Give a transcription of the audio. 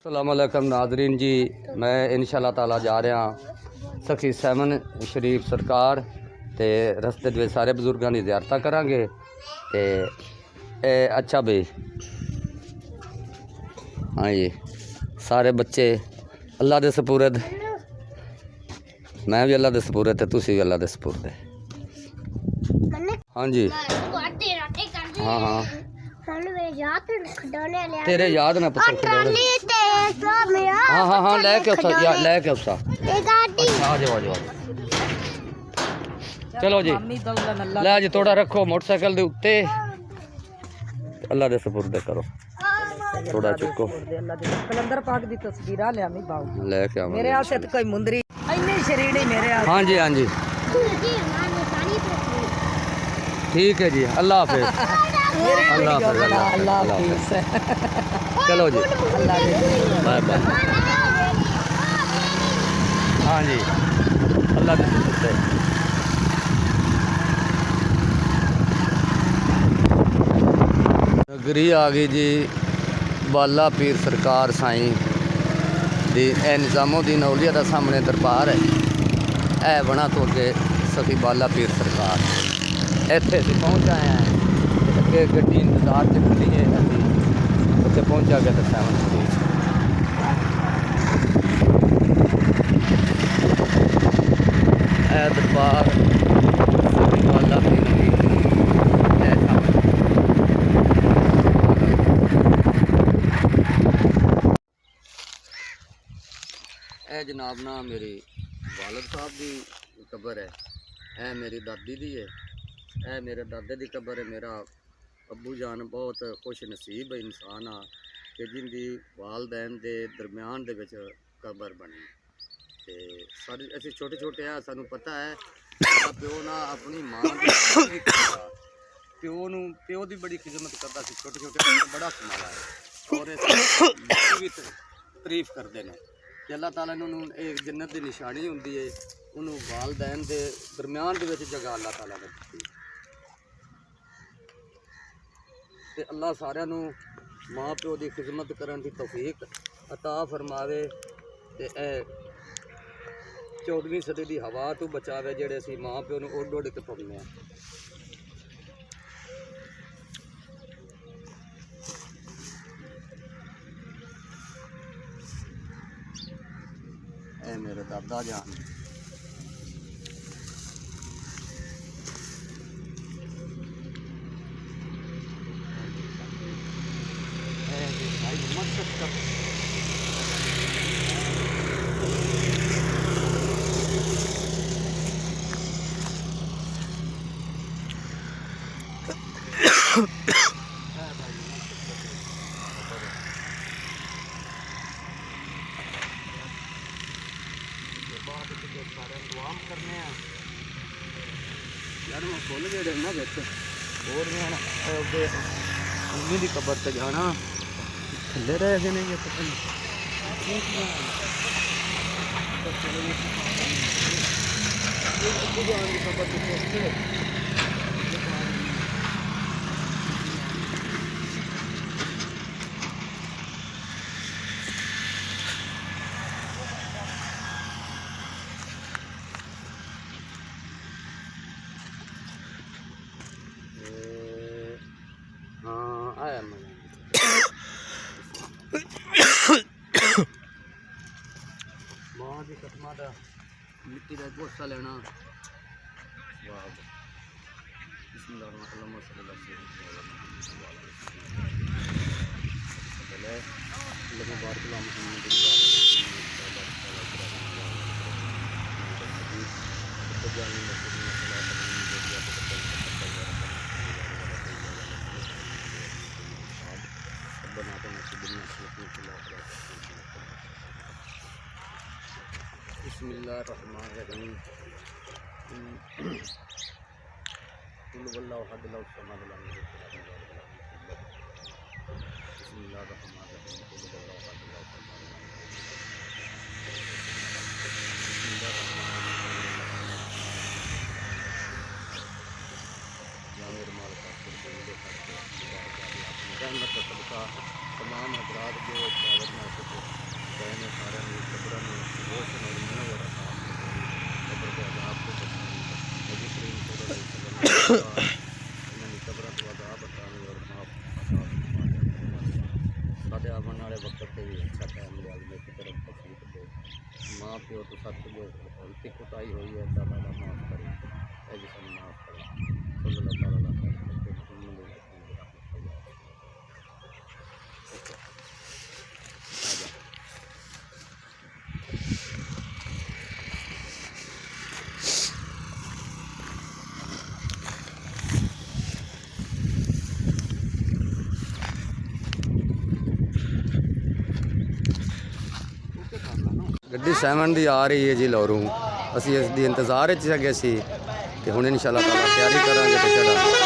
अस्सलामुअलैकुम नाजरीन जी, मैं इंशाअल्लाह ताला जा रहा सखी सैमन शरीफ सरकार ते रस्ते दे सारे बजुर्गों की ज़ियारत करांगे ते अच्छा बई हाँ जी सारे बच्चे अल्लाह दे सपुरद, मैं भी अल्लाह दे सपुरद ते तुसी भी अल्लाह दे सपुरद है। हाँ जी हाँ हाँ तेरे याद ना पुत्र हाँ हाँ हाँ लेके उसा अच्छा आ जाओ चलो जी लै जी थोड़ा रखो मोटरसाइकिल दे उत्ते अल्लाह दे सपुरद करो थोड़ा चुको कलंदर पाक दी तस्वीर ले आमी बाऊ लेके आवा मेरे हाथ से तो कोई मुंदरी इन्नी शरीड़ी मेरे हाथ। हाँ जी ठीक है जी अल्लाह हाफिज अल्लाह हाफिज चलो जी बाय बाय हाँ जी अल्लाह के शुक्र नगरी आ गई जी बाला पीर सरकार साईं दी ए निज़ामुद्दीन औलिया का सामने दरबार है ए बना तो अगे सखी बाला पीर सरकार इत्थे असीं पहुँच आए हैं अगे गड्डी इंतजार च खड़ी है असीं उत्थे पहुँचा गए तो सैमन शरीफ ए दरबार सखी बाला पीर दी ए सामने ए जनाब ना मेरी वालिद साहब की कबर है, ए मेरी दादी दी है, ए मेरे दादे की कबर है। मेरा अबू जान बहुत खुश नसीब इंसान आ कि जिंदी वालदैन के दरम्यान दे विच कबर बनी ते सारे असीं छोटे छोटे आ सानू पता है प्यो ना अपनी मां प्यो की बड़ी खिदमत करता सी छोटे छोटे बड़ा कमाला है और भी तारीफ करते हैं कि अल्लाह ताला इन्होंने एक जन्नत की निशानी होंदी है उन्होंने वालदैन के दरम्यान के जगह अल्लाह ताला ने दी ते अल्लाह सारिਆਂ ਨੂੰ माँ प्यो की खिदमत करने की तौफीक अता फरमावे ते 14वीं सदी की हवा तो बचावे जेड़े असी माँ प्यो को उड़ उड़ के पाने ए मेरे दादा जान करने यार मैं फुल जेड़े ना बिच और मम्मी की कबर से जाना थले रह गए नहीं पता नहीं मां की कदमां दा मिट्टी का गोसा लेना बिस्मिल्लाहिर्रहमानिर्रहीम कुल वल्लाहु अहद लहु समद लम यलिद वलम यूलद बिस्मिल्लाहिर्रहमानिर्रहीम कुल वल्लाहु अहद लहु समद रहमत का सदका तमाम हजरात जो ਆਉਣ ਵਾਲੇ ਵਕਤ ਤੇ ਵੀ ਅੱਛਾ ਟਾਈਮ ਲਿਆ ਜੀ ਇੱਕ ਤਰਫ ਤਕਲੀਫ ਦੇ ਮਾਂ ਪਿਓ ਤੋਂ ਸੱਤ ਜੋ ਗਲਤੀ ਕੁਤਾਈ ਹੋਈ ਹੈ ਤਾਂ ਦਾ ਮਾਫ ਕਰੇ ਇਹ ਜੀ ਸਾਨੂੰ ਮਾਫ ਕਰੇ ਸੱਲੱਲਾਹੁ ਤਾਲਾ ਅਲੈहि ਮੁਹੰਮਦ ਗੱਡੀ 7 ਦੀ ਆ ਰਹੀ ਹੈ ਜੀ ਲਾਹੌਰੋਂ ਅਸੀਂ ਇਸ ਦੀ ਇੰਤਜ਼ਾਰ ਵਿੱਚ ਹੈਗੇ ਸੀ ਤੇ ਹੁਣ ਇਨਸ਼ਾਅੱਲਾ ਤਾਲਾ ਤਿਆਰੀ ਕਰਾਂਗੇ ਤੇ ਚੜਾਂਗੇ।